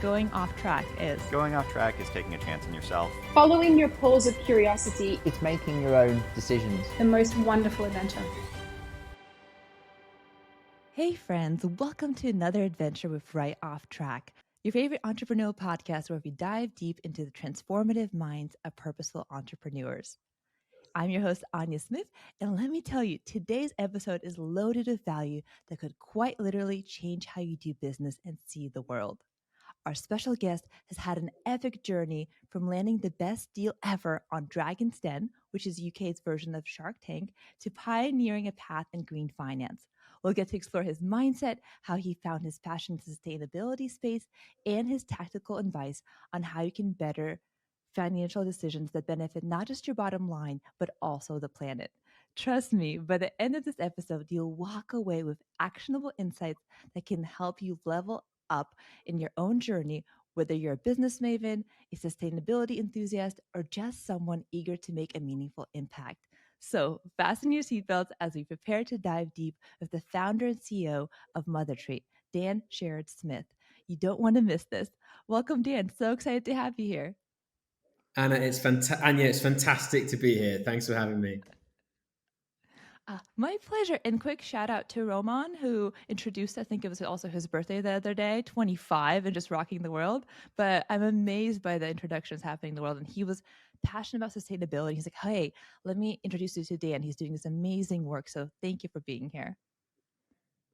Going off track is. Going off track is taking a chance on yourself. Following your pulse of curiosity. It's making your own decisions. The most wonderful adventure. Hey friends, welcome to another adventure with Right Off Track, your favorite entrepreneurial podcast where we dive deep into the transformative minds of purposeful entrepreneurs. I'm your host, Anya Smith, and let me tell you, today's episode is loaded with value that could quite literally change how you do business and see the world. Our special guest has had an epic journey from landing the best deal ever on Dragon's Den, which is UK's version of Shark Tank, to pioneering a path in green finance. We'll get to explore his mindset, how he found his passion in sustainability space, and his tactical advice on how you can better financial decisions that benefit not just your bottom line, but also the planet. Trust me, by the end of this episode, you'll walk away with actionable insights that can help you level up in your own journey, whether you're a business maven, a sustainability enthusiast, or just someone eager to make a meaningful impact. So fasten your seatbelts as we prepare to dive deep with the founder and CEO of MotherTreat, Dan Sherrod-Smith. You don't want to miss this. Welcome, Dan. So excited to have you here. Anya, it's fantastic to be here. Thanks for having me. My pleasure. And quick shout out to Roman, who introduced, I think it was also his birthday the other day, 25 and just rocking the world. But I'm amazed by the introductions happening in the world. And he was passionate about sustainability. He's like, hey, let me introduce you to Dan. He's doing this amazing work. So thank you for being here.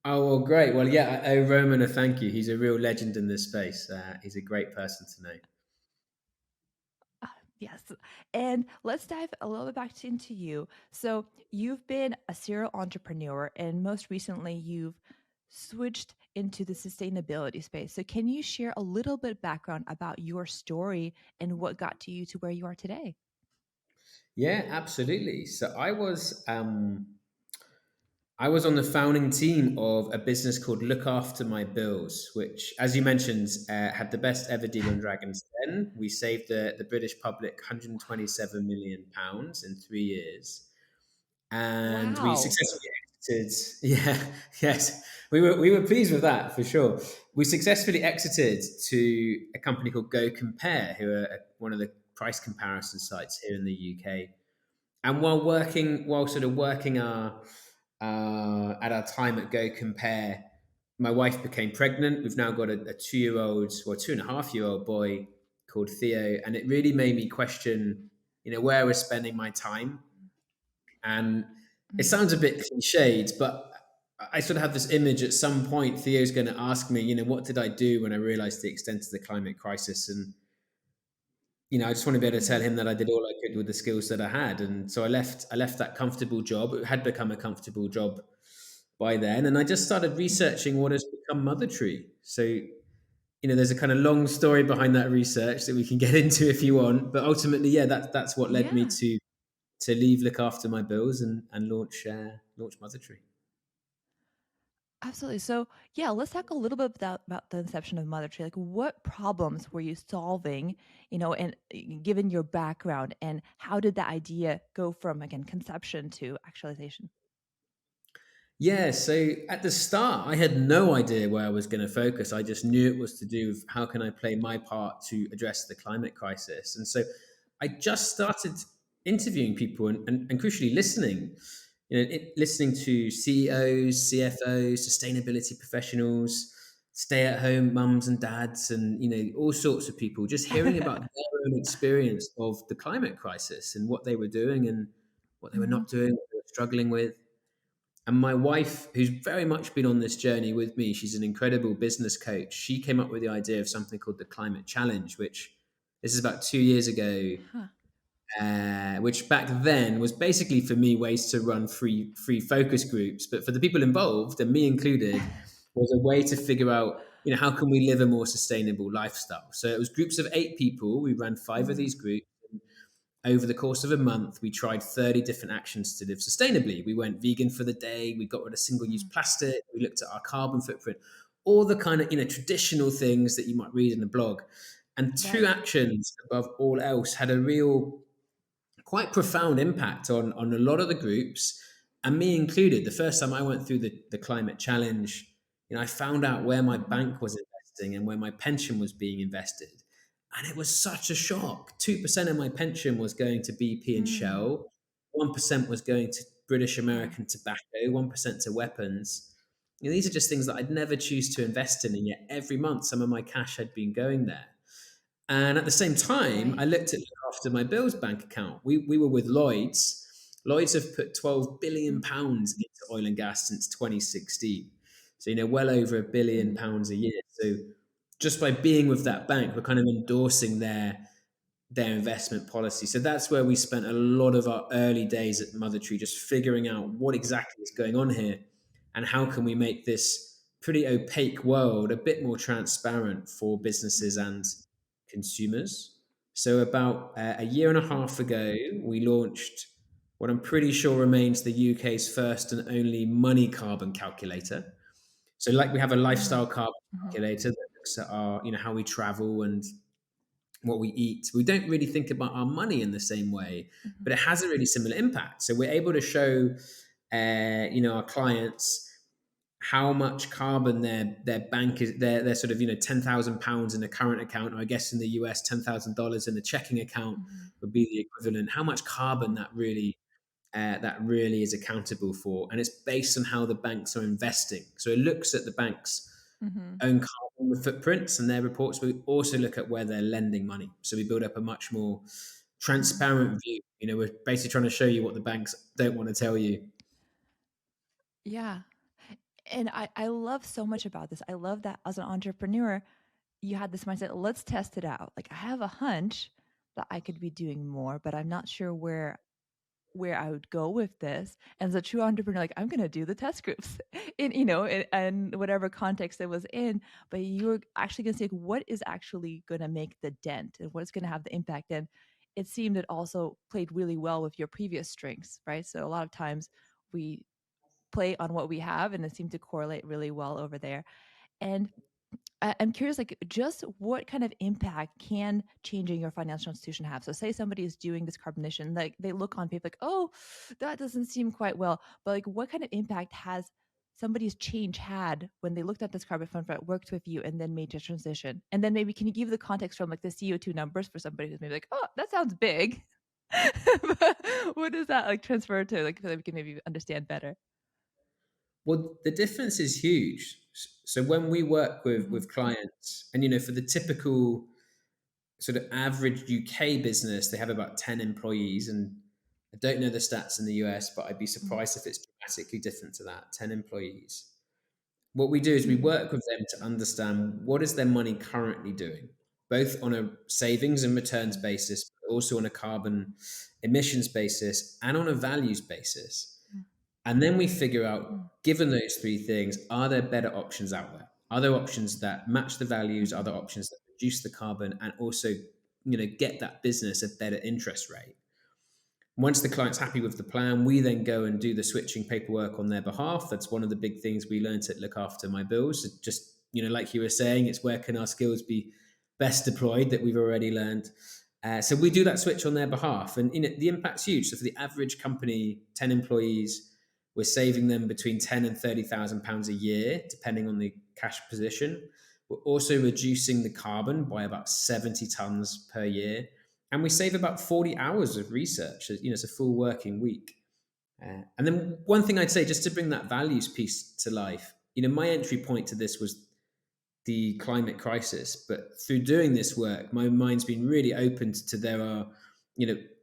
Oh, well, great. Well, yeah, I owe Roman a thank you. He's a real legend in this space. He's a great person to know. Yes. And let's dive a little bit back into you. So you've been a serial entrepreneur, and most recently you've switched into the sustainability space. So can you share a little bit of background about your story and what got you to where you are today? Yeah, absolutely. So I was on the founding team of a business called 𝙀𝙥𝙞𝙨𝙤𝙀𝙞𝙀, which, as you mentioned, had the best ever deal on Dragon's Den. We saved the British public £127 million in 3 years, and we Wow. successfully exited. Yeah, yes, we were pleased with that for sure. We successfully exited to a company called 𝙀𝙥𝙞𝙀𝙀, who are one of the price comparison sites here in the UK. And while sort of working at our time at 𝙀𝙀𝙀𝙀, my wife became pregnant. We've now got a 2-year-old or 2.5-year-old boy called Theo, and it really made me question, where I was spending my time. And it sounds a bit cliched, but I sort of have this image at some point Theo's going to ask me, what did I do when I realized the extent of the climate crisis? And I just want to be able to tell him that I did all I could with the skills that I had. And so I left that comfortable job. It had become a comfortable job by then. And I just started researching what has become MotherTreat. So, there's a kind of long story behind that research that we can get into if you want. But ultimately, yeah, that's what led me to leave, look after my bills, and launch MotherTreat. Absolutely. So yeah, let's talk a little bit about the inception of MotherTreat. Like, what problems were you solving, and given your background, and how did the idea go from, again, conception to actualization? Yeah, so at the start, I had no idea where I was going to focus. I just knew it was to do with how can I play my part to address the climate crisis. And so I just started interviewing people and crucially listening, listening to CEOs, CFOs, sustainability professionals, stay-at-home mums and dads, and all sorts of people, just hearing about their own experience of the climate crisis and what they were doing and what they were not doing, what they were struggling with. And my wife, who's very much been on this journey with me, she's an incredible business coach. She came up with the idea of something called the Climate Challenge, which this is about 2 years ago, which back then was basically for me ways to run free focus groups. But for the people involved, and me included, was a way to figure out, how can we live a more sustainable lifestyle? So it was groups of 8 people. We ran 5 of these groups. Over the course of a month, we tried 30 different actions to live sustainably. We went vegan for the day. We got rid of single-use plastic. We looked at our carbon footprint, all the kind of traditional things that you might read in a blog. And 2 actions above all else had a real, quite profound impact on a lot of the groups, and me included. The first time I went through the Climate Challenge, I found out where my bank was investing and where my pension was being invested. And it was such a shock. 2% of my pension was going to BP and Shell, 1% was going to British American tobacco, 1% to weapons. These are just things that I'd never choose to invest in, and yet every month some of my cash had been going there. And at the same time, I looked at look after my bills bank account. We were with Lloyds. Lloyds have put £12 billion into oil and gas since 2016. So, well over £1 billion a year. So just by being with that bank, we're kind of endorsing their investment policy. So that's where we spent a lot of our early days at MotherTreat, just figuring out what exactly is going on here and how can we make this pretty opaque world a bit more transparent for businesses and consumers. So about a year and a half ago, we launched what I'm pretty sure remains the UK's first and only money carbon calculator. So like we have a lifestyle carbon calculator that looks at our, how we travel and what we eat. We don't really think about our money in the same way, but it has a really similar impact. So we're able to show, our clients how much carbon their bank is, their sort of £10,000 in a current account, or I guess in the US $10,000 in a checking account would be the equivalent. How much carbon that really is accountable for, and it's based on how the banks are investing. So it looks at the banks' own carbon footprints and their reports, but we also look at where they're lending money. So we build up a much more transparent view. We're basically trying to show you what the banks don't want to tell you. Yeah. And I love so much about this. I love that as an entrepreneur, you had this mindset, let's test it out. Like, I have a hunch that I could be doing more, but I'm not sure where I would go with this. And as a true entrepreneur, like, I'm going to do the test groups in whatever context it was in. But you're actually going to say, what is actually going to make the dent and what's going to have the impact? And it seemed it also played really well with your previous strengths, right? So a lot of times we play on what we have, and it seemed to correlate really well over there. And I'm curious, like, just what kind of impact can changing your financial institution have? So say somebody is doing this carbonation, like they look on paper like, oh, that doesn't seem quite well. But like, what kind of impact has somebody's change had when they looked at this carbon footprint, worked with you, and then made your transition? And then maybe can you give the context from like the CO2 numbers for somebody who's maybe like, oh, that sounds big. But what does that like transfer to, like, so that we can maybe understand better? Well, the difference is huge. So when we work with clients, and for the typical sort of average UK business, they have about 10 employees, and I don't know the stats in the US, but I'd be surprised if it's dramatically different to that, 10 employees. What we do is we work with them to understand what is their money currently doing, both on a savings and returns basis, but also on a carbon emissions basis and on a values basis. And then we figure out, given those three things, are there better options out there? Are there options that match the values? Are there options that reduce the carbon and also, get that business a better interest rate? Once the client's happy with the plan, we then go and do the switching paperwork on their behalf. That's one of the big things we learned at Look After My Bills. Just, like you were saying, it's where can our skills be best deployed that we've already learned. So we do that switch on their behalf, and the impact's huge. So for the average company, 10 employees, we're saving them between £10,000 and £30,000 a year, depending on the cash position. We're also reducing the carbon by about 70 tons per year. And we save about 40 hours of research. It's a full working week. And then one thing I'd say, just to bring that values piece to life, my entry point to this was the climate crisis. But through doing this work, my mind's been really opened to there are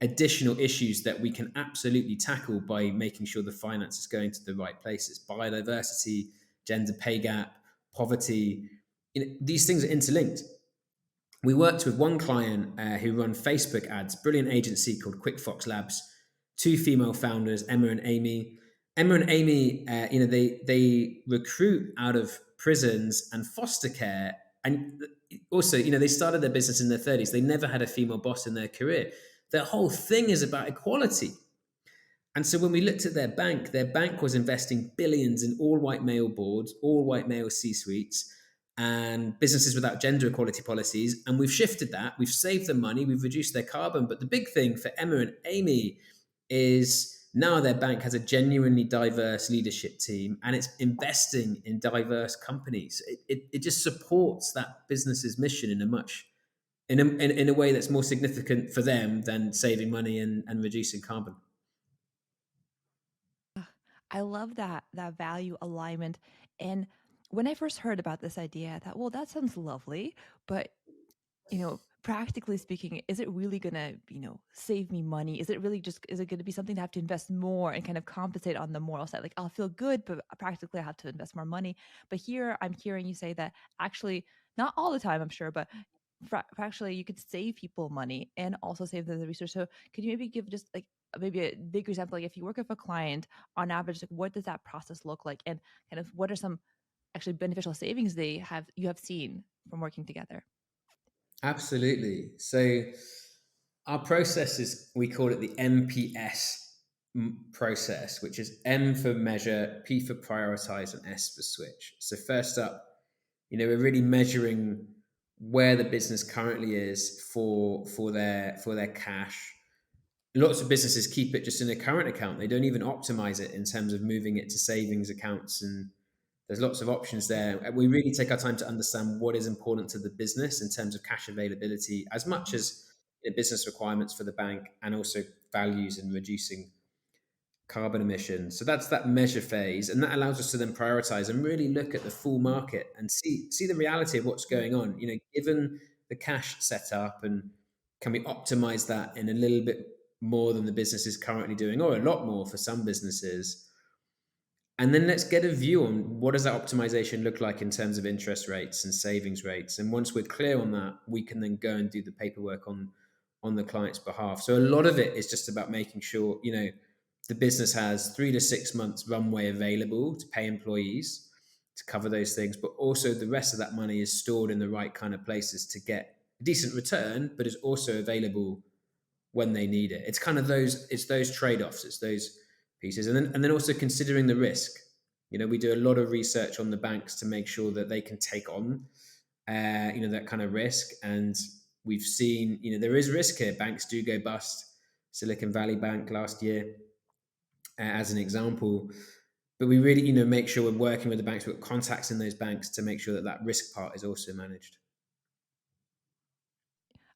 additional issues that we can absolutely tackle by making sure the finance is going to the right places. Biodiversity, gender pay gap, poverty, these things are interlinked. We worked with one client who run Facebook ads, brilliant agency called Quick Fox Labs, two female founders, Emma and Amy. Emma and Amy, they recruit out of prisons and foster care. And also, they started their business in their 30s. They never had a female boss in their career. Their whole thing is about equality. And so when we looked at their bank was investing billions in all white male boards, all white male C-suites, and businesses without gender equality policies. And we've shifted that. We've saved them money. We've reduced their carbon. But the big thing for Emma and Amy is now their bank has a genuinely diverse leadership team and it's investing in diverse companies. It just supports that business's mission in a much in a way that's more significant for them than saving money and reducing carbon. I love that value alignment. And when I first heard about this idea, I thought, well, that sounds lovely, but practically speaking, is it really gonna, save me money? Is it gonna be something that I have to invest more and kind of compensate on the moral side? Like I'll feel good, but practically I have to invest more money. But here I'm hearing you say that actually, not all the time, I'm sure, but actually you could save people money and also save them the research. So could you maybe give just like maybe a bigger example? Like if you work with a client on average, like what does that process look like? And kind of what are some actually beneficial savings you have seen from working together? Absolutely. So our process is, we call it the MPS process, which is M for measure, P for prioritize, and S for switch. So first up, we're really measuring where the business currently is for their cash. Lots of businesses keep it just in a current account. They don't even optimize it in terms of moving it to savings accounts, and there's lots of options there. We really take our time to understand what is important to the business in terms of cash availability, as much as business requirements for the bank, and also values in reducing carbon emissions. So that's that measure phase, and that allows us to then prioritize and really look at the full market and see the reality of what's going on. Given the cash setup, and can we optimize that in a little bit more than the business is currently doing, or a lot more for some businesses? And then let's get a view on what does that optimization look like in terms of interest rates and savings rates. And once we're clear on that, we can then go and do the paperwork on the client's behalf. So a lot of it is just about making sure, the business has 3 to 6 months runway available to pay employees to cover those things, but also the rest of that money is stored in the right kind of places to get a decent return, but is also available when they need it. It's kind of those trade-offs, it's those pieces. And then also considering the risk. We do a lot of research on the banks to make sure that they can take on that kind of risk. And we've seen, there is risk here. Banks do go bust. Silicon Valley Bank last year, as an example. But we really, make sure we're working with the banks, we've got contacts in those banks to make sure that that risk part is also managed.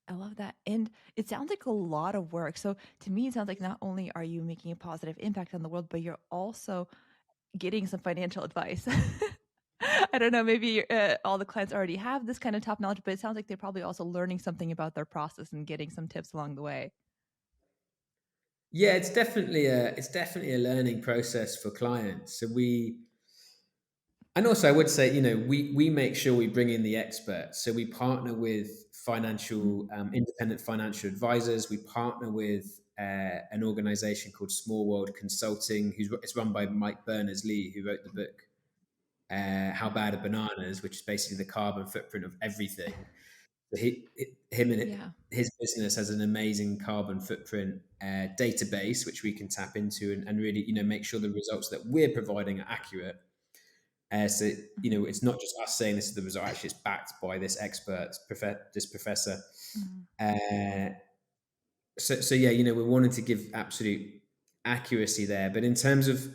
I love that. And it sounds like a lot of work. So to me, it sounds like not only are you making a positive impact on the world, but you're also getting some financial advice. I don't know, maybe all the clients already have this kind of top knowledge, but it sounds like they're probably also learning something about their process and getting some tips along the way. Yeah, it's definitely a learning process for clients. And also I would say, we make sure we bring in the experts. So we partner with independent financial advisors. We partner with an organization called Small World Consulting, it's run by Mike Berners-Lee, who wrote the book How Bad Are Bananas, which is basically the carbon footprint of everything. So Yeah. his business has an amazing carbon footprint database, which we can tap into and really, make sure the results that we're providing are accurate. So it's not just us saying this is the result; actually, it's backed by this expert, this professor. Mhm. Uh, so yeah, we're wanting to give absolute accuracy there. But in terms of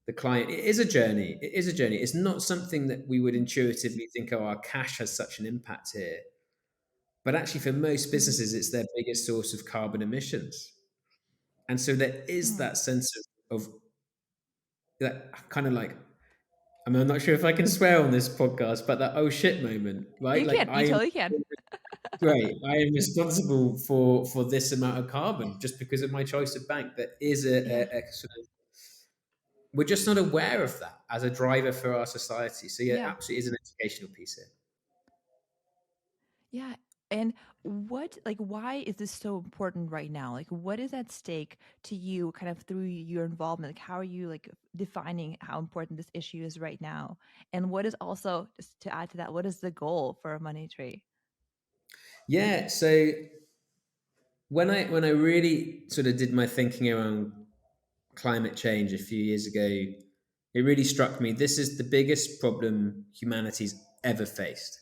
the client, it is a journey. It is a journey. It's not something that we would intuitively think, oh, our cash has such an impact here. But actually, for most Mhm. businesses, it's their biggest source of carbon emissions. And so there is Mm. that sense of that kind of like, I'm not sure if I can swear on this podcast, but that oh shit moment, right? You Like can. You totally can. I am responsible for this amount of carbon just because of my choice of bank. That is Yeah. a sort of, we're just not aware of that as a driver for our society. So yeah, Yeah. absolutely is an educational piece here. Yeah. And why is this so important right now? Like, what is at stake to you kind of through your involvement? Like, how are you like defining how important this issue is right now? And what is also, just to add to that, what is the goal for MoneyTree? Yeah. So when I really sort of did my thinking around climate change a few years ago, it really struck me this is the biggest problem humanity's ever faced,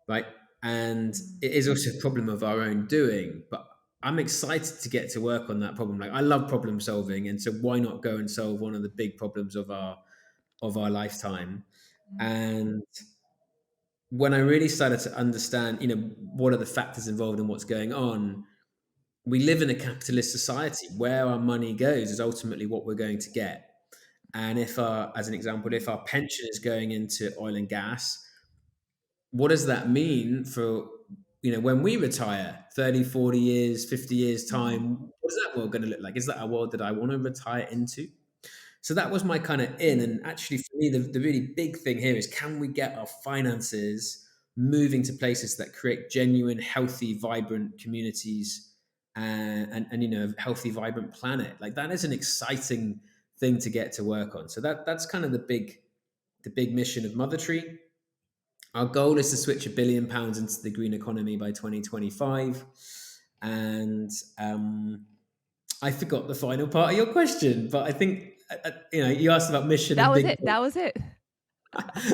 right? And Mm. it is also a problem of our own doing. But I'm excited to get to work on that problem. Like, I love problem solving, and so why not go and solve one of the big problems of our lifetime? And when I really started to understand, what are the factors involved in what's going on, we live in a capitalist society where our money goes is ultimately what we're going to get. And as an example, if our pension is going into oil and gas, what does that mean for, when we retire 30, 40 years, 50 years time? What is that world going to look like? Is that a world that I want to retire into? So that was my kind of in. And actually, for me, the really big thing here is, can we get our finances moving to places that create genuine, healthy, vibrant communities, and a healthy, vibrant planet? Like, that is an exciting thing to get to work on. So that's kind of the big mission of MotherTreat. Our goal is to switch £1 billion into the green economy by 2025. And I forgot the final part of your question, but I think, you asked about mission That and was big. it. That was it.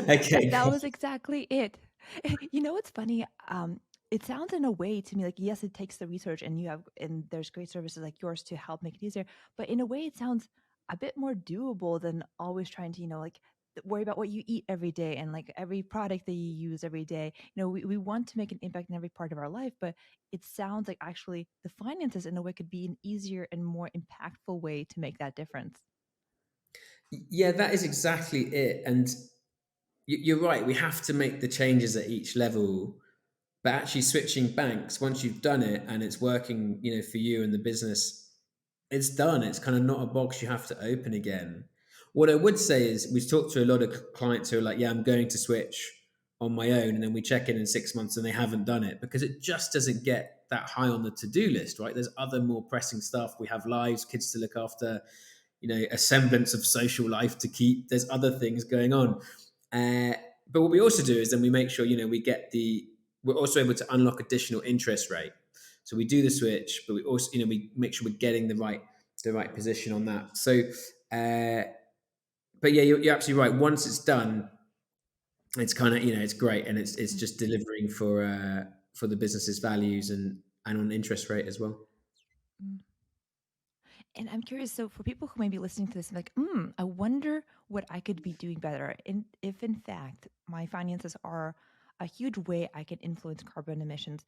Okay. That was exactly it. You know what's funny? It sounds in a way to me like, yes, it takes the research, and there's great services like yours to help make it easier. But in a way, it sounds a bit more doable than always trying to, like, worry about what you eat every day and like every product that you use every day. We want to make an impact in every part of our life, but it sounds like actually the finances in a way could be an easier and more impactful way to make that difference. Yeah, that is exactly it. And you're right. We have to make the changes at each level. But actually, switching banks, once you've done it and it's working, for you and the business, it's done. It's kind of not a box you have to open again. What I would say is, we've talked to a lot of clients who are like, yeah, I'm going to switch on my own. And then we check in 6 months and they haven't done it because it just doesn't get that high on the to-do list, right? There's other more pressing stuff. We have lives, kids to look after, a semblance of social life to keep. There's other things going on. Uh, but what we also do is then we make sure, we're also able to unlock additional interest rate. So we do the switch, but we also, we make sure we're getting the right position on that. So, but yeah, you're absolutely right. Once it's done, it's kind of, it's great, and it's just delivering for the business's values and on interest rate as well. Mm. And I'm curious, so for people who may be listening to this, like, I wonder what I could be doing better. And if in fact my finances are a huge way I can influence carbon emissions,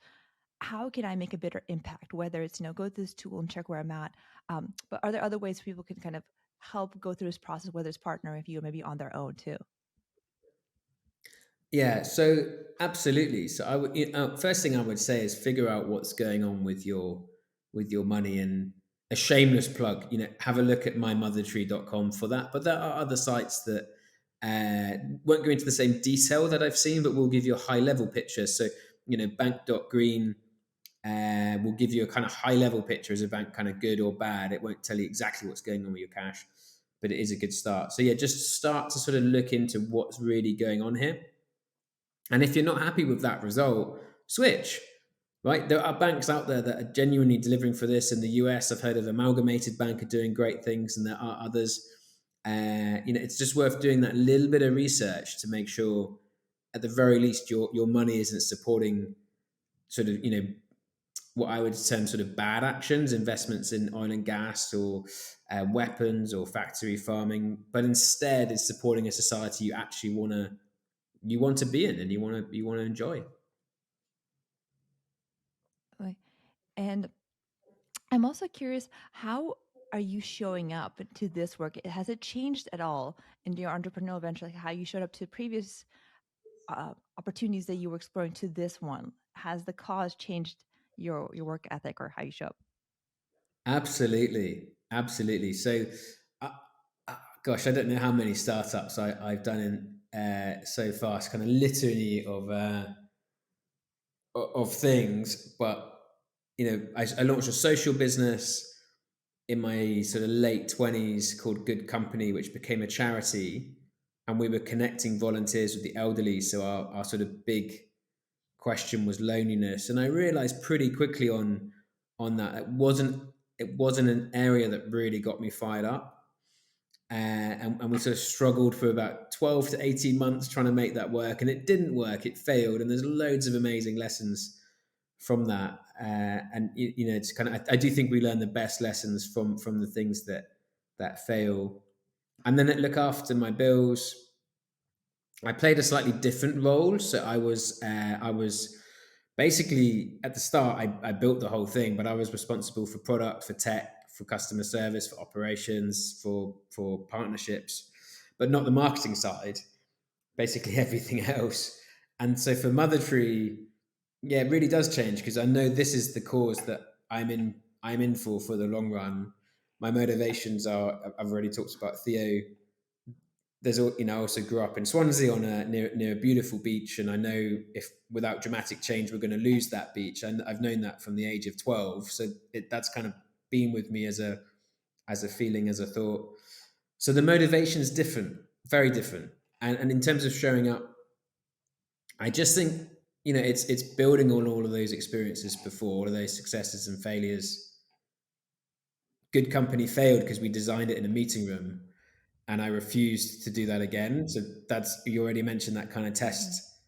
how can I make a better impact? Whether it's, go through this tool and check where I'm at. But are there other ways people can kind of help go through this process, whether it's partner with you or maybe on their own too? Yeah, so absolutely. So I would, first thing I would say is figure out what's going on with your money. And a shameless plug, have a look at mymothertree.com for that. But there are other sites that won't go into the same detail that I've seen, but will give you a high level picture. So, bank.green will give you a kind of high level picture. Is a bank kind of good or bad? It won't tell you exactly what's going on with your cash, but it is a good start. So yeah, just start to sort of look into what's really going on here. And if you're not happy with that result, switch. Right? There are banks out there that are genuinely delivering for this. In the US, I've heard of Amalgamated Bank are doing great things, and there are others. It's just worth doing that little bit of research to make sure, at the very least, your money isn't supporting sort of, what I would term sort of bad actions, investments in oil and gas, or weapons, or factory farming, but instead is supporting a society you actually want to be in, and you want to enjoy. Like, and I'm also curious, how are you showing up to this work? Has it changed at all in your entrepreneurial venture? Like how you showed up to previous opportunities that you were exploring to this one? Has the cause changed your work ethic or how you show up? Absolutely, absolutely. So, gosh, I don't know how many startups I've done so far. It's kind of litany of things, but I launched a social business in my sort of late 20s called Good Company, which became a charity, and we were connecting volunteers with the elderly. So our sort of big question was loneliness, and I realized pretty quickly on that it wasn't an area that really got me fired up. And we sort of struggled for about 12 to 18 months trying to make that work, and it didn't work. It failed, and there's loads of amazing lessons from that. And it's kind of, I do think we learn the best lessons from the things that fail. And then look after my bills. I played a slightly different role. So I was basically at the start. I built the whole thing, but I was responsible for product, for tech, for customer service, for operations, for partnerships, but not the marketing side. Basically everything else. And so for MotherTree, yeah, it really does change because I know this is the cause that I'm in for the long run. My motivations are, I've already talked about Theo. I also grew up in Swansea on near a beautiful beach, and I know if without dramatic change we're going to lose that beach, and I've known that from the age of 12. So that's kind of been with me as a feeling, as a thought. So the motivation is different, very different, and in terms of showing up, I just think it's building on all of those experiences before, all of those successes and failures. Good company failed because we designed it in a meeting room, and I refused to do that again. So that's, you already mentioned that kind of test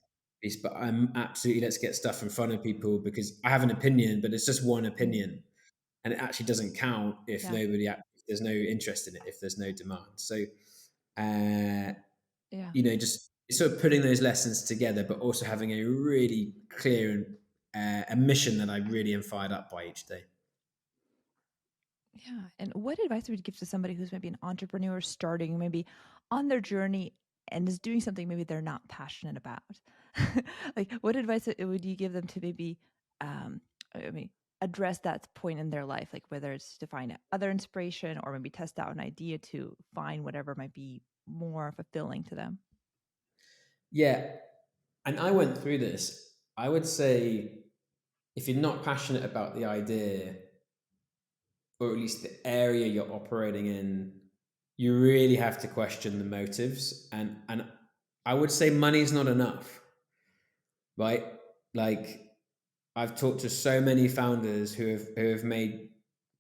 piece, but I'm absolutely, let's get stuff in front of people because I have an opinion, but it's just one opinion, and it actually doesn't count if Yeah. if there's no interest in it, if there's no demand. So uh, Yeah. just sort of putting those lessons together, but also having a really clear and a mission that I really am fired up by each day. Yeah. And what advice would you give to somebody who's maybe an entrepreneur starting, maybe on their journey and is doing something maybe they're not passionate about? Like, what advice would you give them to maybe, um, I mean, address that point in their life, like whether it's to find other inspiration or maybe test out an idea to find whatever might be more fulfilling to them? Yeah, and I went through this. I would say if you're not passionate about the idea, or at least the area you're operating in, you really have to question the motives. And I would say money's not enough, right? Like, I've talked to so many founders who have made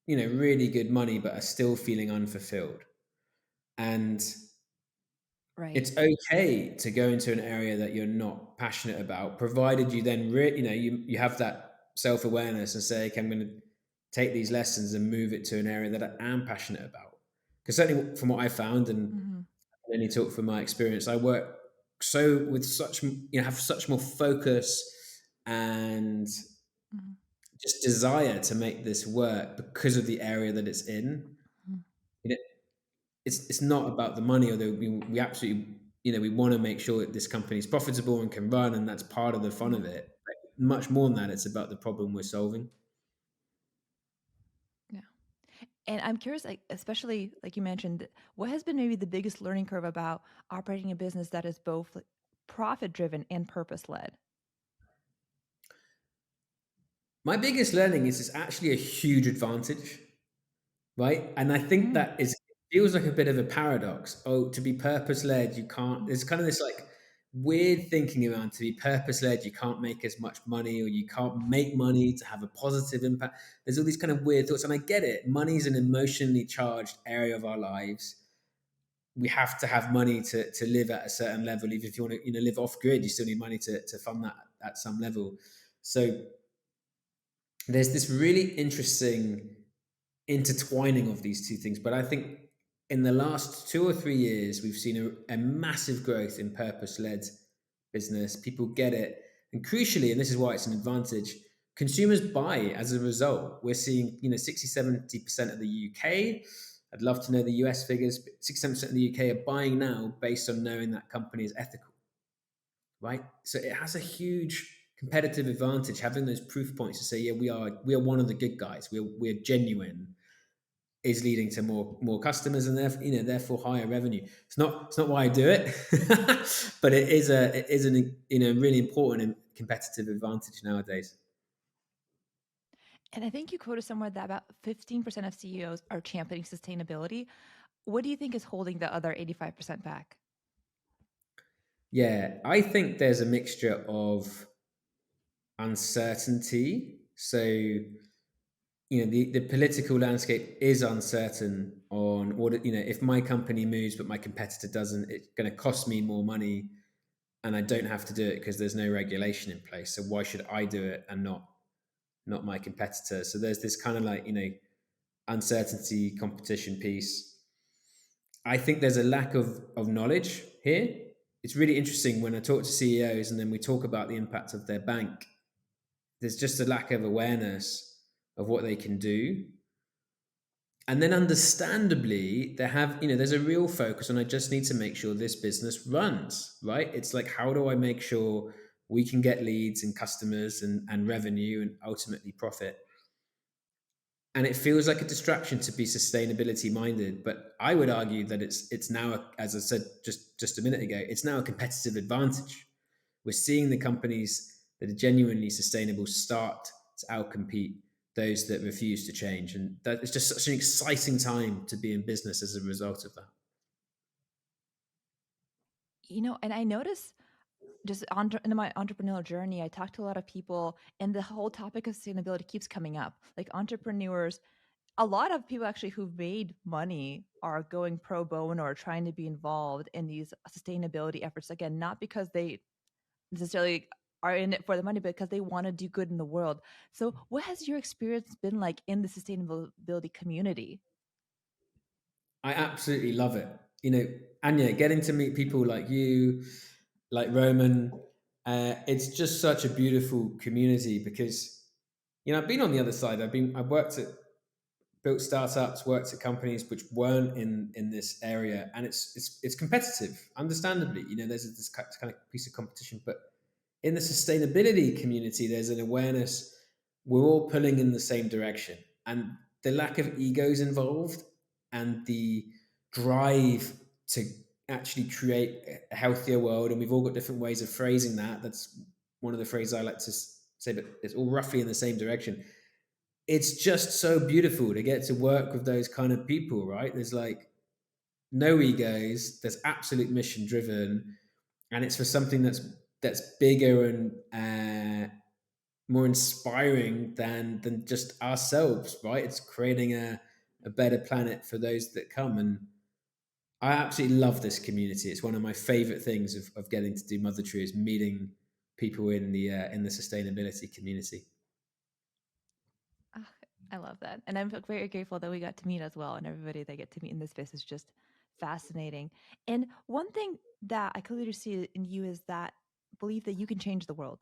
really good money but are still feeling unfulfilled. And Right. it's okay to go into an area that you're not passionate about, provided you then you have that self-awareness and say, okay, I'm going to take these lessons and move it to an area that I am passionate about. Because certainly from what I found, and Mm-hmm. I only talk from my experience, I work so with such have such more focus and Mm-hmm. just desire to make this work because of the area that it's in. You know, it's not about the money, although we absolutely we want to make sure that this company is profitable and can run, and that's part of the fun of Mm-hmm. it. But much more than that, it's about the problem we're solving. Yeah. And I'm curious, like, especially like you mentioned, what has been maybe the biggest learning curve about operating a business that is both like, profit driven and purpose led? My biggest learning is it's actually a huge advantage, right? And I think Mm. that is feels like a bit of a paradox. Oh, to be purpose led, you can't. There's kind of this like weird thinking around to be purpose led, you can't make as much money, or you can't make money to have a positive impact. There's all these kind of weird thoughts, and I get it. Money's an emotionally charged area of our lives. We have to have money to live at a certain level. Even if you want to live off grid, you still need money to fund that at some level. So there's this really interesting intertwining of these two things. But I think in the last 2 or 3 years, we've seen a massive growth in purpose led business. People get it. And crucially, and this is why it's an advantage, consumers buy as a result. We're seeing, 60, 70% of the UK. I'd love to know the US figures, but 67% of the UK are buying now based on knowing that company is ethical, right? So it has a huge competitive advantage having those proof points to say, yeah, we are one of the good guys. We're genuine, is leading to more customers and therefore higher revenue. It's not why I do it, but it is an really important and competitive advantage nowadays. And I think you quoted somewhere that about 15% of CEOs are championing sustainability. What do you think is holding the other 85% back? Yeah, I think there's a mixture of uncertainty. So the political landscape is uncertain on what if my company moves but my competitor doesn't, it's going to cost me more money, and I don't have to do it because there's no regulation in place. So why should I do it and not not my competitor. So there's this kind of like, uncertainty competition piece. I think there's a lack of knowledge here. It's really interesting when I talk to CEOs and then we talk about the impact of their bank. There's just a lack of awareness of what they can do. And then understandably, there's a real focus on I just need to make sure this business runs, right? It's like, how do I make sure we can get leads and customers and revenue and ultimately profit? And it feels like a distraction to be sustainability minded, but I would argue that it's now, as I said just a minute ago, it's now a competitive advantage. We're seeing the companies that are genuinely sustainable start to outcompete those that refuse to change, and that is just such an exciting time to be in business as a result of that. And I notice just in my entrepreneurial journey, I talk to a lot of people, and the whole topic of sustainability keeps coming up. Like entrepreneurs, a lot of people actually who've made money are going pro bono or trying to be involved in these sustainability efforts. Again, not because they necessarily are in it for the money, but because they want to do good in the world. So, what has your experience been like in the sustainability community? I absolutely love it. Anya, getting to meet people like you, like Roman, it's just such a beautiful community because, I've been on the other side. I've built startups, worked at companies which weren't in this area, and it's competitive. Understandably, there's this kind of piece of competition, but in the sustainability community, there's an awareness we're all pulling in the same direction, and the lack of egos involved and the drive to actually create a healthier world. And we've all got different ways of phrasing that. That's one of the phrases I like to say, but it's all roughly in the same direction. It's just so beautiful to get to work with those kind of people, right? There's like no egos, there's absolute mission driven, and it's for something that's bigger and more inspiring than just ourselves, right? It's creating a better planet for those that come. And I absolutely love this community. It's one of my favorite things of getting to do MotherTreat is meeting people in the sustainability community. Ah, I love that. And I'm very grateful that we got to meet as well. And everybody that I get to meet in this space is just fascinating. And one thing that I clearly see in you is that belief that you can change the world.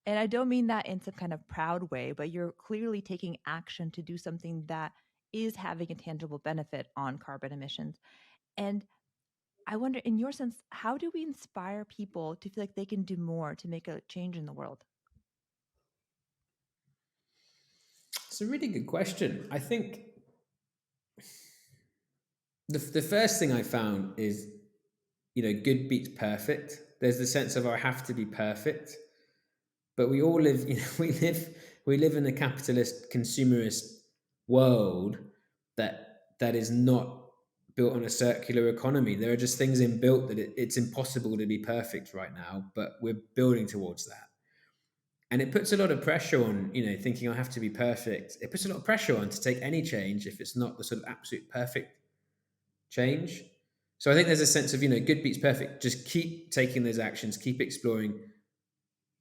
And I don't mean that in some kind of proud way, but you're clearly taking action to do something that is having a tangible benefit on carbon emissions. And I wonder, in your sense, how do we inspire people to feel like they can do more to make a change in the world? It's a really good question. I think the first thing I found is, good beats perfect. There's the sense of I have to be perfect, but we all live, we live in a capitalist consumerist world that is not built on a circular economy. There are just things inbuilt that it's impossible to be perfect right now, but we're building towards that. And it puts a lot of pressure on, thinking I have to be perfect. It puts a lot of pressure on to take any change if it's not the sort of absolute perfect change. So I think there's a sense of, good beats perfect. Just keep taking those actions, keep exploring,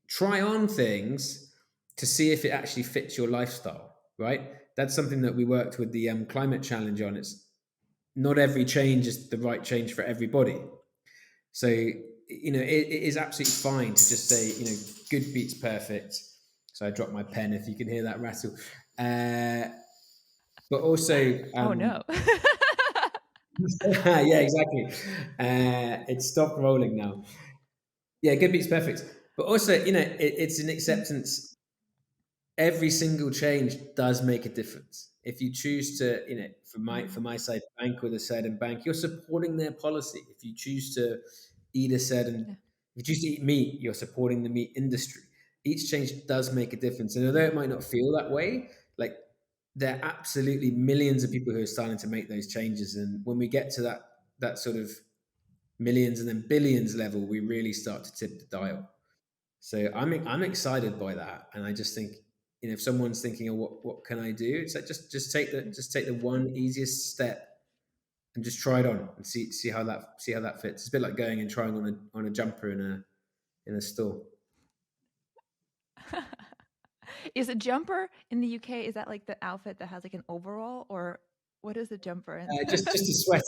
try on things to see if it actually fits your lifestyle, right? That's something that we worked with the climate challenge on. It's not every change is the right change for everybody. So, it is absolutely fine to just say, good beats perfect. So I dropped my pen if you can hear that rattle. But also, Oh, no. yeah, exactly. It stopped rolling now. Yeah, good beats perfect. But also, it's an acceptance. Every single change does make a difference. If you choose to, for my side, bank with a certain bank, you're supporting their policy. If you choose to eat a certain, Yeah. if you choose to eat meat, you're supporting the meat industry. Each change does make a difference, and although it might not feel that way, like there are absolutely millions of people who are starting to make those changes. And when we get to that sort of millions and then billions level, we really start to tip the dial. So I'm excited by that, and I just think, if someone's thinking, "Oh, what can I do?" It's like just take the one easiest step and just try it on and see how that fits. It's a bit like going and trying on a jumper in a store. Is a jumper in the UK, is that like the outfit that has like an overall, or what is a jumper in Just a sweater,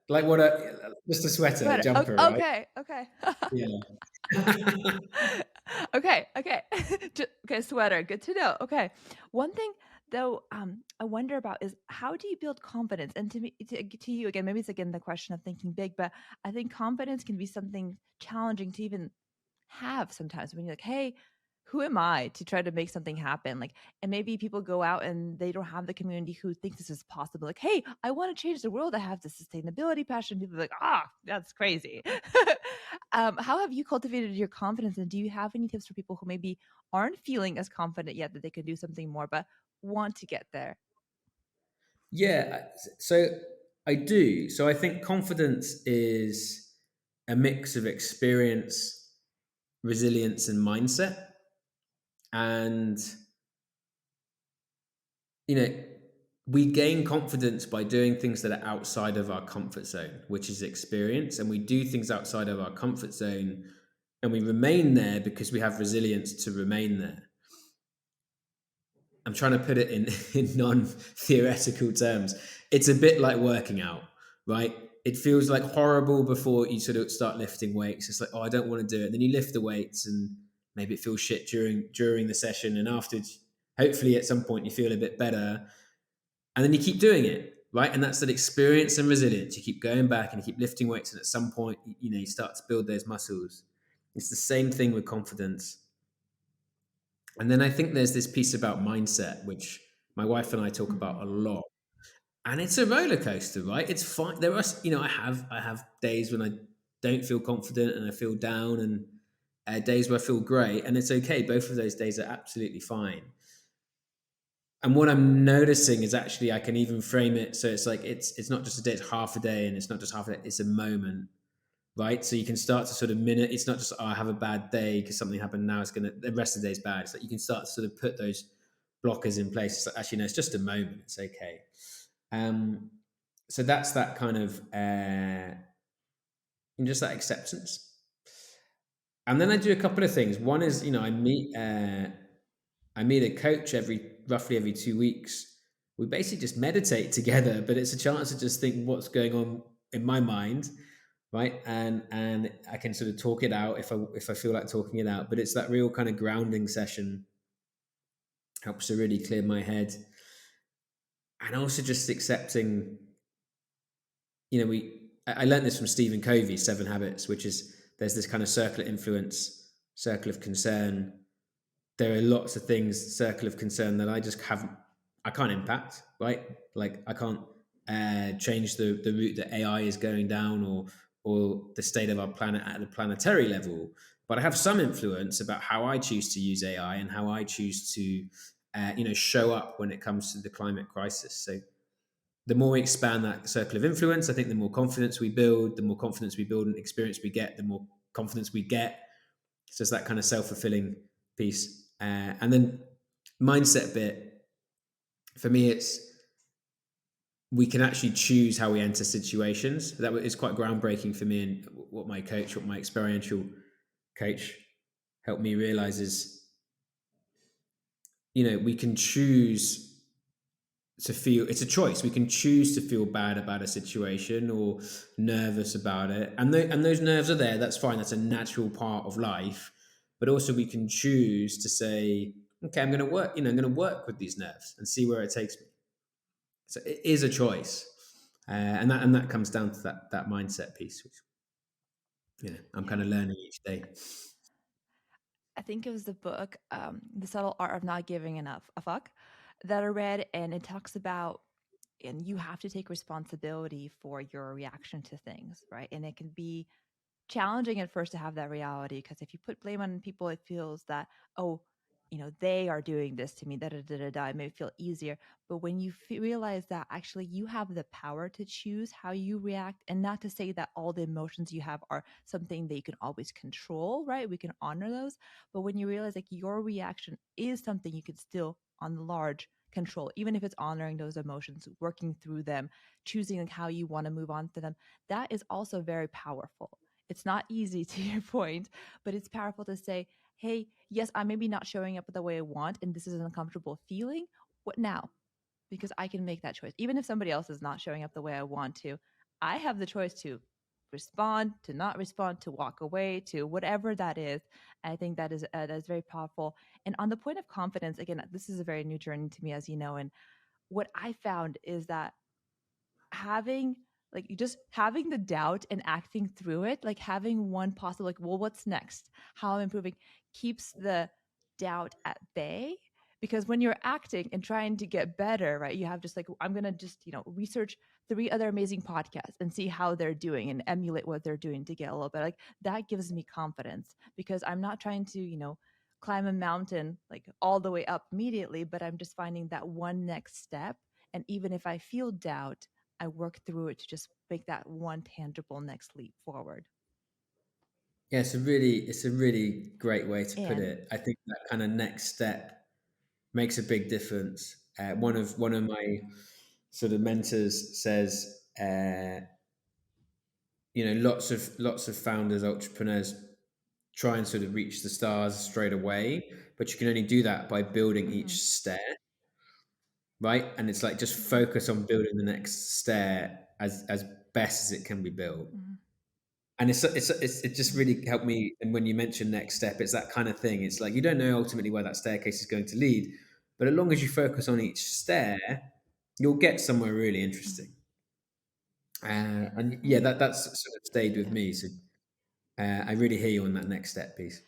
like what a just a sweater, a sweater? jumper, right? Okay, okay. Yeah. Okay, okay. Okay, sweater. Good to know. Okay. One thing though, I wonder about is how do you build confidence? And to me, to you again, maybe it's again the question of thinking big, but I think confidence can be something challenging to even have sometimes when you're like, hey, who am I to try to make something happen? Like, and maybe people go out and they don't have the community who thinks this is possible. Like, hey, I want to change the world. I have the sustainability passion. People are like, that's crazy. How have you cultivated your confidence? And do you have any tips for people who maybe aren't feeling as confident yet that they could do something more, but want to get there? Yeah, so I do. So I think confidence is a mix of experience, resilience, and mindset. And, you know, we gain confidence by doing things that are outside of our comfort zone, which is experience. And we do things outside of our comfort zone and we remain there because we have resilience to remain there. I'm trying to put it in, in non-theoretical terms. It's a bit like working out, right? It feels like horrible before you sort of start lifting weights. It's like, oh, I don't want to do it. Then you lift the weights and maybe it feels shit during the session. And after, hopefully at some point you feel a bit better. And then you keep doing it, right? And that's that experience and resilience. You keep going back and you keep lifting weights. And at some point, you start to build those muscles. It's the same thing with confidence. And then I think there's this piece about mindset, which my wife and I talk about a lot. And it's a roller coaster, right? It's fine. There are, I have days when I don't feel confident and I feel down, and days where I feel great, and it's okay. Both of those days are absolutely fine. And what I'm noticing is actually I can even frame it so it's like it's not just a day, it's half a day, and it's not just half a day, it's a moment, right? So you can start to sort of minute. It's not just I have a bad day because something happened. Now the rest of the day's bad. It's like you can start to sort of put those blockers in place. It's like, actually no, it's just a moment. It's okay. So that's that kind of just that acceptance. And then I do a couple of things. One is I meet a coach roughly every 2 weeks. We basically just meditate together, but it's a chance to just think what's going on in my mind, right? And I can sort of talk it out if I feel like talking it out. But it's that real kind of grounding session, helps to really clear my head, and also just accepting. I learned this from Stephen Covey's 7 Habits, which is there's this kind of circle of influence, circle of concern. There are lots of things, circle of concern, that I can't impact, right? Like I can't change the route that AI is going down, or the state of our planet at the planetary level. But I have some influence about how I choose to use AI and how I choose to, show up when it comes to the climate crisis. So the more we expand that circle of influence, I think the more confidence we build. The more confidence we build and experience we get, the more confidence we get. So it's that kind of self-fulfilling piece. And then mindset bit, for me, it's we can actually choose how we enter situations. That is quite groundbreaking for me, and what my experiential coach helped me realize is, we can choose to feel. It's a choice. We can choose to feel bad about a situation or nervous about it, and those nerves are there. That's fine. That's a natural part of life. But also, we can choose to say, okay, I'm going to work. I'm going to work with these nerves and see where it takes me. So it is a choice, and that comes down to that mindset piece, which I'm kind of learning each day. I think it was the book, The Subtle Art of Not Giving Enough a Fuck, that I read, and it talks about, and you have to take responsibility for your reaction to things, right? And it can be challenging at first to have that reality, because if you put blame on people, it feels that, oh, they are doing this to me, da da da da da. It may feel easier, but when you realize that actually you have the power to choose how you react, and not to say that all the emotions you have are something that you can always control, right? We can honor those, but when you realize like your reaction is something you can still, on the large, control, even if it's honoring those emotions, working through them, choosing like how you want to move on to them, that is also very powerful. It's not easy, to your point, but it's powerful to say, hey, yes, I'm maybe not showing up the way I want, and this is an uncomfortable feeling. What now? Because I can make that choice. Even if somebody else is not showing up the way I want to, I have the choice to respond, to not respond, to walk away, to whatever that is. I think that is very powerful. And on the point of confidence, again, this is a very new journey to me, as you know. And what I found is that having like you just having the doubt and acting through it, like having one possible, like, well, what's next, how I'm improving, keeps the doubt at bay. Because when you're acting and trying to get better, right, you have just like, I'm gonna just research three other amazing podcasts and see how they're doing and emulate what they're doing to get a little bit, like, that gives me confidence, because I'm not trying to climb a mountain like all the way up immediately, but I'm just finding that one next step. And even if I feel doubt, I work through it to just make that one tangible next leap forward. Yeah, it's a really great way to put And it. I think that kind of next step makes a big difference. One of my sort of mentors says, lots of founders, entrepreneurs try and sort of reach the stars straight away, but you can only do that by building mm-hmm, each stair, right? And it's like just mm-hmm, focus on building the next stair as best as it can be built. mm-hmm, And it just really helped me. And when you mention next step, it's that kind of thing. It's like you don't know ultimately where that staircase is going to lead, but as long as you focus on each stair, you'll get somewhere really mm-hmm, interesting. And yeah, mm-hmm. that's sort of stayed with Yeah. me. So I really hear you on that next step piece.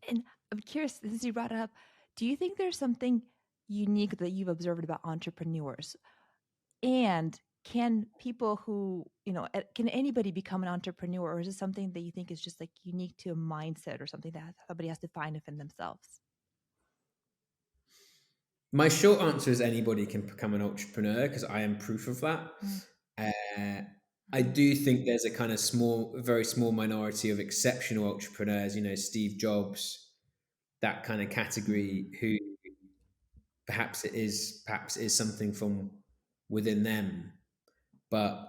And I'm curious, since you brought it up, do you think there's something unique that you've observed about entrepreneurs? And can people who, can anybody become an entrepreneur, or is it something that you think is just like unique to a mindset or something that somebody has to find within themselves? My short answer is anybody can become an entrepreneur because I am proof of that. Uh, I Mm-hmm, do think there's a kind of very small minority of exceptional entrepreneurs, Steve Jobs, that kind of mm-hmm, category, who perhaps is something from within them. But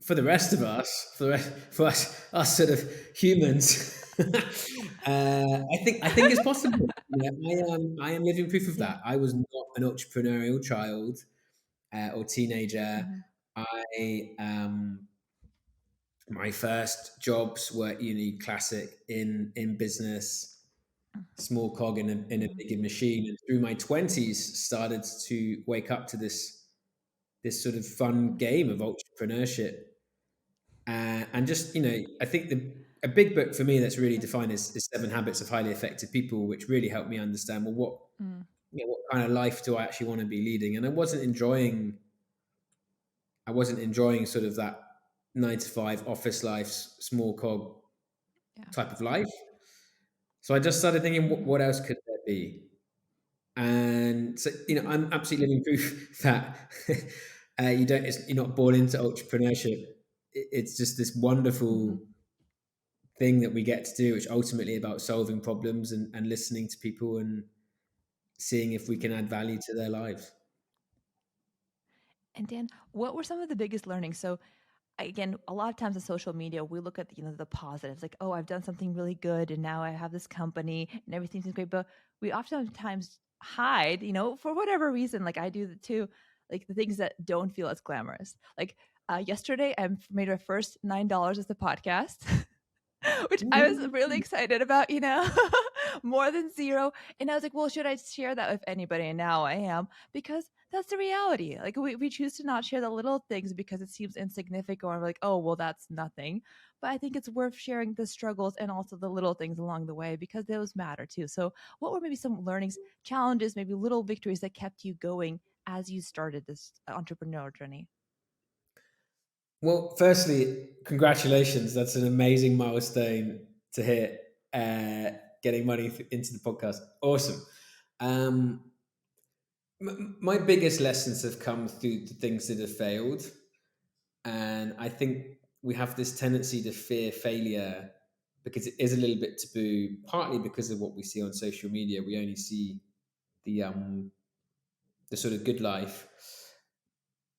for the rest of us, for us sort of humans, I think it's possible. I am living proof of yeah. that. I was not an entrepreneurial child or teenager. Mm-hmm, I My first jobs were classic in business, small cog in a mm-hmm, big machine, and through my 20s started to wake up to this sort of fun game of entrepreneurship. And just I think a big book for me that's really defined is Seven Habits of Highly Effective People, which really helped me understand, well, what kind of life do I actually want to be leading. And I wasn't enjoying sort of that 9 to 5 office life, small cog yeah. type of life. So I just started thinking, what, Mm-hmm, what else could there be? And so, mm-hmm, I'm absolutely living proof that you're not born into entrepreneurship. It's just this mm-hmm. wonderful thing that we get to do, which ultimately about solving problems and listening to people and seeing if we can add value to their lives. And Dan, what were some of the biggest learnings? So again, a lot of times in social media, we look at the positives, like, oh, I've done something really good, and now I have this company, and everything seems great. But we oftentimes hide, for whatever reason. Like I do too, like the things that don't feel as glamorous. Like yesterday, I made my first $9 as a podcast. Which I was really excited about, more than zero. And I was like, well, should I share that with anybody? And now I am, because that's the reality. Like we choose to not share the little things because it seems insignificant, or we're like, oh, well, that's nothing. But I think it's worth sharing the struggles and also the little things along the way, because those matter too. So what were maybe some learnings, challenges, maybe little victories that kept you going as you started this entrepreneurial journey? Well, firstly, congratulations. That's an amazing milestone to hit, getting money into the podcast. Awesome. Um, my biggest lessons have come through the things that have failed. And I think we have this tendency to fear failure because it is a little bit taboo, partly because of what we see on social media. We only see the sort of good life.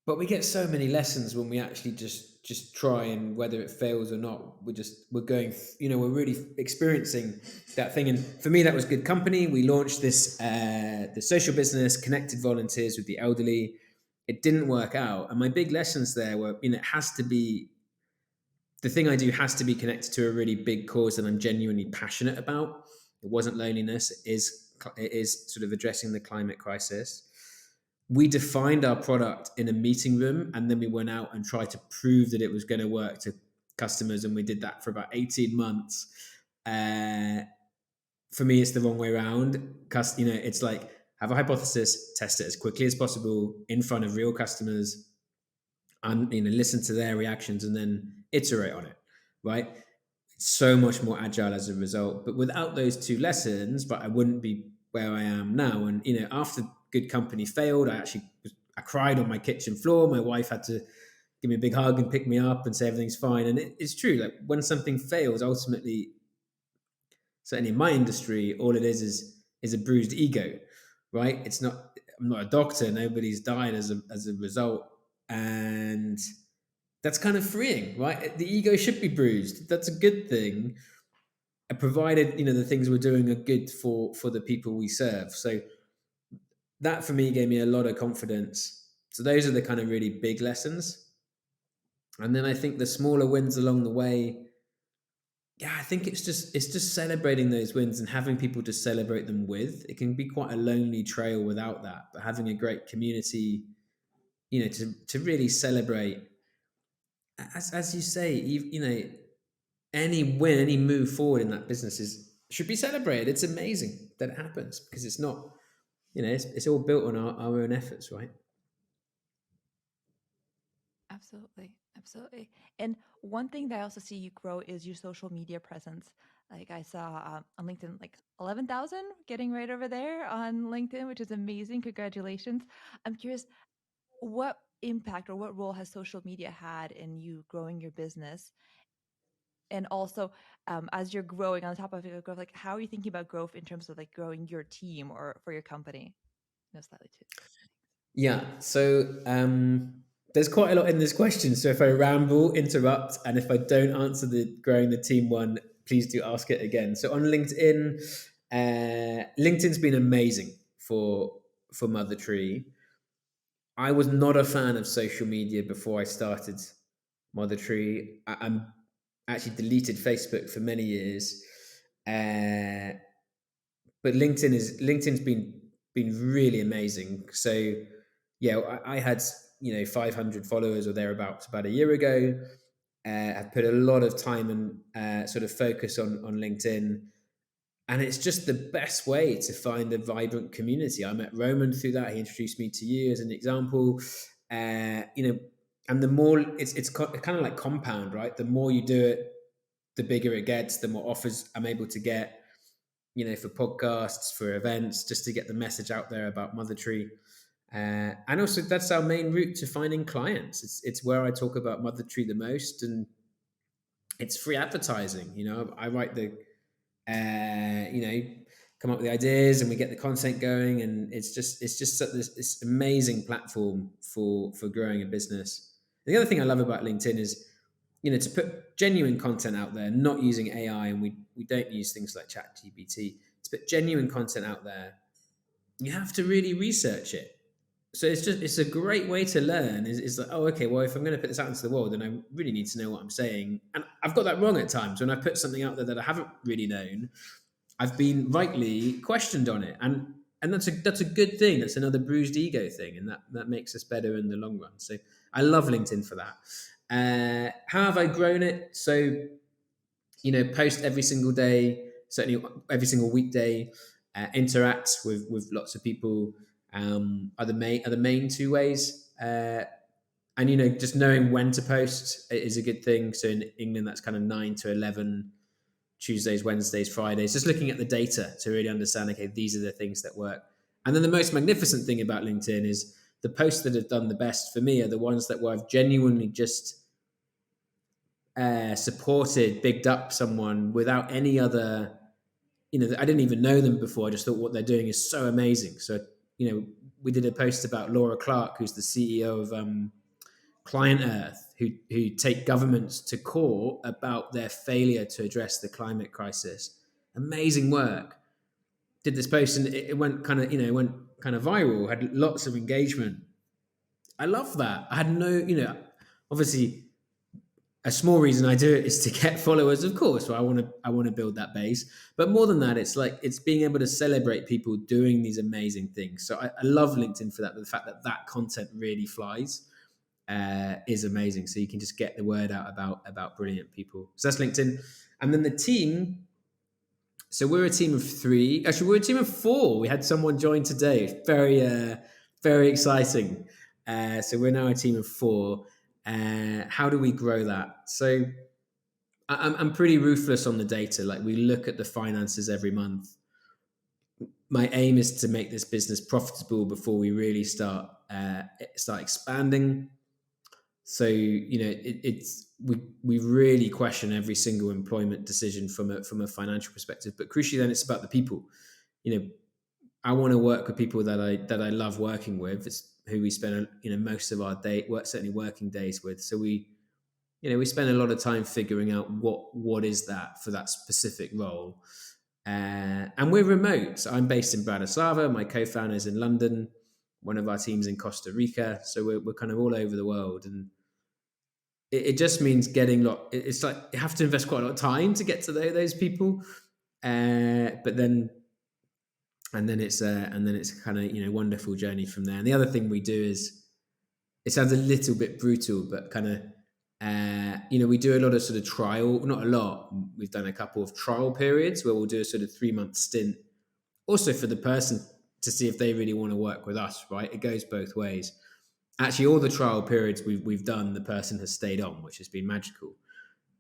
but we get so many lessons when we actually just try, and whether it fails or not, we're going, we're really experiencing that thing. And for me, that was good company. We launched this the social business, connected volunteers with the elderly. It didn't work out, and my big lessons there were, it has to be, the thing I do has to be connected to a really big cause that I'm genuinely passionate about. It wasn't loneliness. It is sort of addressing the climate crisis. We defined our product in a meeting room, and then we went out and tried to prove that it was going to work to customers, and we did that for about 18 months. For me, it's the wrong way around. It's like, have a hypothesis, test it as quickly as possible in front of real customers, and listen to their reactions, and then iterate on it, right? It's so much more agile as a result. But without those two lessons, but I wouldn't be where I am now. And after Good Company failed, I cried on my kitchen floor. My wife had to give me a big hug and pick me up and say everything's fine. And it's true, like when something fails, ultimately, certainly in my industry, all it is a bruised ego, right? It's not. I'm not a doctor. Nobody's died as a result, and that's kind of freeing, right? The ego should be bruised. That's a good thing, provided the things we're doing are good for the people we serve. So that for me gave me a lot of confidence. So those are the kind of really big lessons. And then I think the smaller wins along the way, yeah, I think it's just celebrating those wins and having people to celebrate them with. It can be quite a lonely trail without that, but having a great community, to really celebrate, as you say, any win, any move forward in that business should be celebrated. It's amazing that it happens, because it's not, it's all built on our own efforts, right? Absolutely. Absolutely. And one thing that I also see you grow is your social media presence. Like I saw on LinkedIn, like 11,000 getting right over there on LinkedIn, which is amazing. Congratulations. I'm curious, what impact or what role has social media had in you growing your business? And also, as you're growing, on top of your growth, like how are you thinking about growth in terms of like growing your team or for your company? No, slightly too. Yeah. So there's quite a lot in this question. So if I ramble, interrupt, and if I don't answer the growing the team one, please do ask it again. So on LinkedIn, LinkedIn's been amazing for MotherTreat. I was not a fan of social media before I started MotherTreat. I'm actually deleted Facebook for many years, but LinkedIn's been really amazing. So yeah, I had 500 followers or thereabouts about a year ago. I've put a lot of time and sort of focus on LinkedIn, and it's just the best way to find a vibrant community. I met Roman through that. He introduced me to you as an example. And the more it's kind of like compound, right? The more you do it, the bigger it gets. The more offers I'm able to get, for podcasts, for events, just to get the message out there about MotherTreat. And also, that's our main route to finding clients. It's where I talk about MotherTreat the most, and it's free advertising. I write come up with the ideas, and we get the content going, and it's just this amazing platform for growing a business. And the other thing I love about LinkedIn is, to put genuine content out there, not using AI, and we don't use things like ChatGPT. To put genuine content out there, you have to really research it. So it's a great way to learn. Is like, oh, okay, well, if I'm going to put this out into the world, then I really need to know what I'm saying. And I've got that wrong at times. When I put something out there that I haven't really known, I've been rightly questioned on it, and that's a good thing. That's another bruised ego thing, and that makes us better in the long run. So I love LinkedIn for that. How have I grown it? So post every single day, certainly every single weekday, interact with lots of people. Are the main two ways. And just knowing when to post is a good thing. So in England, that's kind of 9 to 11, Tuesdays, Wednesdays, Fridays, just looking at the data to really understand, okay, these are the things that work. And then the most magnificent thing about LinkedIn is the posts that have done the best for me are the ones that where I've genuinely just supported, bigged up someone without any other, I didn't even know them before. I just thought what they're doing is so amazing. So, we did a post about Laura Clark, who's the CEO of Client Earth, who take governments to court about their failure to address the climate crisis. Amazing work. Did this post and it went kind of, went kind of viral, had lots of engagement. I love that. I had no, obviously a small reason I do it is to get followers, of course. So I want to build that base. But more than that, it's like it's being able to celebrate people doing these amazing things. So I love LinkedIn for that. But the fact that that content really flies is amazing. So you can just get the word out about brilliant people. So that's LinkedIn, and then the team. So we're a team of 3. Actually, we're a team of 4. We had someone join today. Very exciting. So we're now a team of 4. How do we grow that? So I'm pretty ruthless on the data. Like, we look at the finances every month. My aim is to make this business profitable before we really start expanding. So we really question every single employment decision from a financial perspective. But crucially, then it's about the people. I want to work with people that I love working with. It's who we spend most of our day, certainly working days with. So we spend a lot of time figuring out what is that for that specific role. And we're remote. So I'm based in Bratislava. My co-founder is in London. One of our teams in Costa Rica. So we're kind of all over the world, and it just means it's like you have to invest quite a lot of time to get to those people. But then it's kind of wonderful journey from there. And the other thing we do is, it sounds a little bit brutal, but kind of we do a lot of sort of trial, not a lot. We've done a couple of trial periods where we'll do a sort of 3-month stint, also for the person to see if they really want to work with us. Right, it goes both ways. Actually, all the trial periods we've done, the person has stayed on, which has been magical.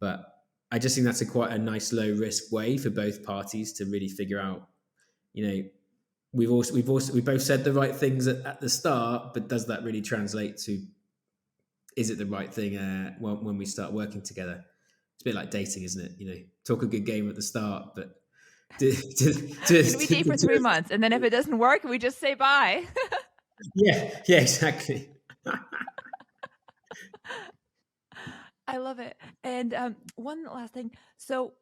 But I just think that's quite a nice low risk way for both parties to really figure out. We've both said the right things at the start, but does that really translate to? Is it the right thing when we start working together? It's a bit like dating, isn't it? Talk a good game at the start, but we date for 3 months, and then if it doesn't work, we just say bye. yeah, exactly. I love it. And one last thing. So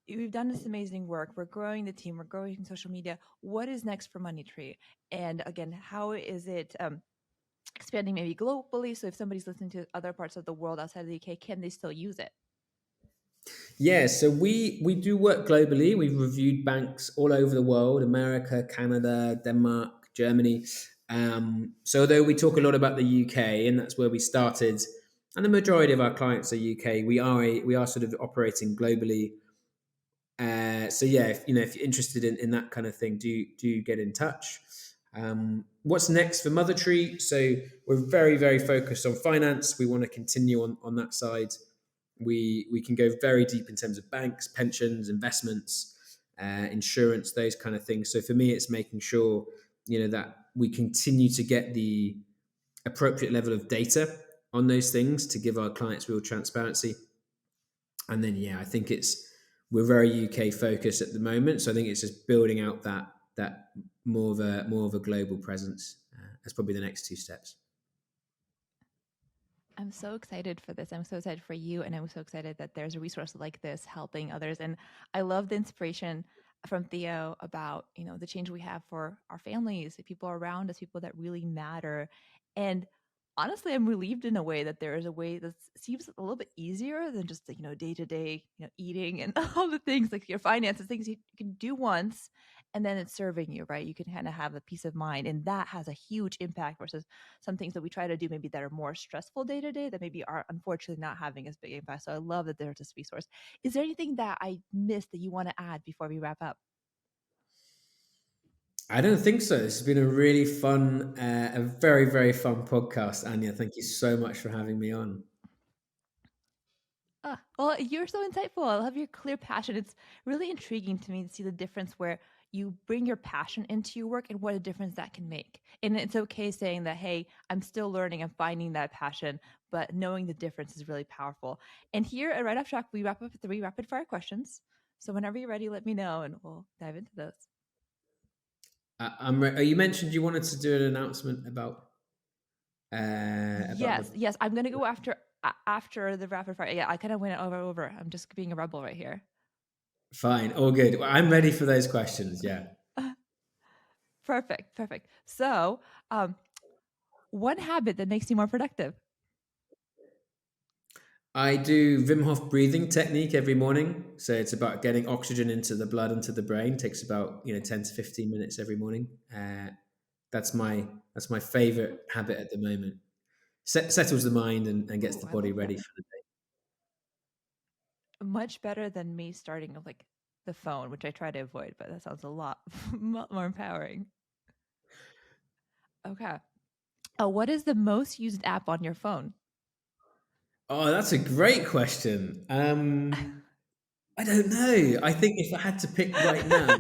we've done this amazing work. We're growing the team. We're growing social media. What is next for MoneyTree? And again, how is it expanding maybe globally? So if somebody's listening to other parts of the world outside of the UK, can they still use it? Yeah, so we do work globally. We've reviewed banks all over the world: America, Canada, Denmark, Germany. So although we talk a lot about the UK, and that's where we started, and the majority of our clients are UK, we are sort of operating globally. So yeah, if you're interested in that kind of thing, do get in touch. What's next for MotherTreat? So we're very, very focused on finance. We want to continue on that side. We can go very deep in terms of banks, pensions, investments, insurance, those kind of things. So for me, it's making sure that we continue to get the appropriate level of data on those things to give our clients real transparency. And then I think we're very UK focused at the moment, so I think it's just building out that more of a global presence. That's probably the next 2 steps. I'm so excited for this. I'm so excited for you, and I'm so excited that there's a resource like this helping others. And I love the inspiration from Theo about the change we have for our families, the people around us, people that really matter. And honestly, I'm relieved in a way that there is a way that seems a little bit easier than just day to day eating and all the things like your finances, things you can do once and then it's serving you, right? You can kind of have a peace of mind, and that has a huge impact versus some things that we try to do maybe that are more stressful day to day that maybe are unfortunately not having as big impact. So I love that there's this resource. Is there anything that I missed that you want to add before we wrap up? I don't think so. This has been a really fun, a very, very fun podcast, Anya. Thank you so much for having me on. Well, you're so insightful. I love your clear passion. It's really intriguing to me to see the difference where you bring your passion into your work and what a difference that can make. And it's okay saying that, hey, I'm still learning, I'm finding that passion, but knowing the difference is really powerful. And here at Right Off Track, we wrap up with 3 rapid fire questions. So whenever you're ready, let me know and we'll dive into those. You mentioned you wanted to do an announcement about Yes, the. yes. I'm gonna go after the rapid fire. Yeah, I kind of went over. I'm just being a rebel right here. Fine, all good. Well, I'm ready for those questions. Yeah. Perfect. So, one habit that makes you more productive. I do Wim Hof breathing technique every morning. So it's about getting oxygen into the blood, into the brain. Takes about 10 to 15 minutes every morning. That's my favorite habit at the moment. Settles the mind and gets Ooh, the I body love ready that. for the day. Much better than me starting with like the phone, which I try to avoid, but that sounds a lot more empowering. Okay. What is the most used app on your phone? Oh, that's a great question. I don't know. I think if I had to pick right now,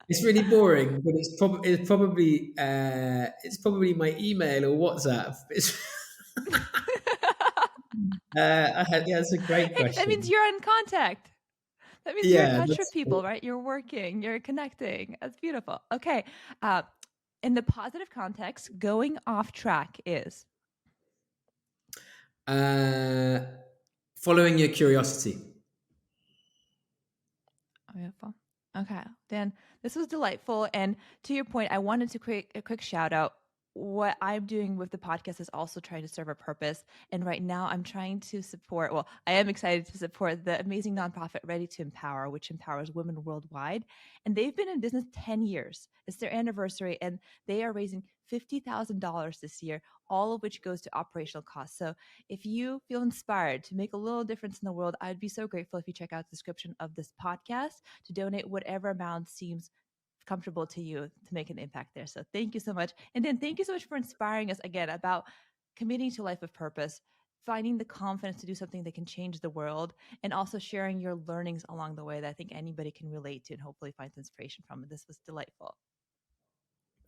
it's really boring, but it's probably my email or WhatsApp. Yeah, that's a great That means question. you're in contact. That means you're in Yeah, touch with that's people, right? You're working, you're connecting. That's beautiful. Okay. Uh, in the positive context, going off track is. uh, following your curiosity. Beautiful. Okay, Dan, this was delightful. And to your point, I wanted to create a quick shout out. What I'm doing with the podcast is also trying to serve a purpose. And right now, I'm trying to support, well, I am excited to support the amazing nonprofit Ready to Empower, which empowers women worldwide. And they've been in business 10 years. It's their anniversary, and they are raising $50,000 this year, all of which goes to operational costs. So if you feel inspired to make a little difference in the world, I'd be so grateful if you check out the description of this podcast to donate whatever amount seems comfortable to you to make an impact there. So thank you so much. And then thank you so much for inspiring us again about committing to a life of purpose, finding the confidence to do something that can change the world, and also sharing your learnings along the way that I think anybody can relate to and hopefully find inspiration from. This was delightful.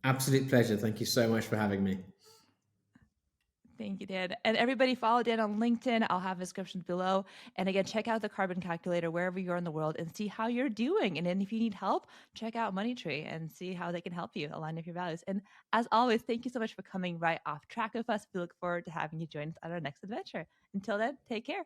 Absolute pleasure. Thank you so much for having me. Thank you, Dan. And everybody follow Dan on LinkedIn. I'll have descriptions below. And again, check out the carbon calculator wherever you're in the world and see how you're doing. And then if you need help, check out MoneyTree and see how they can help you align with your values. And as always, thank you so much for coming right off track with us. We look forward to having you join us on our next adventure. Until then, take care.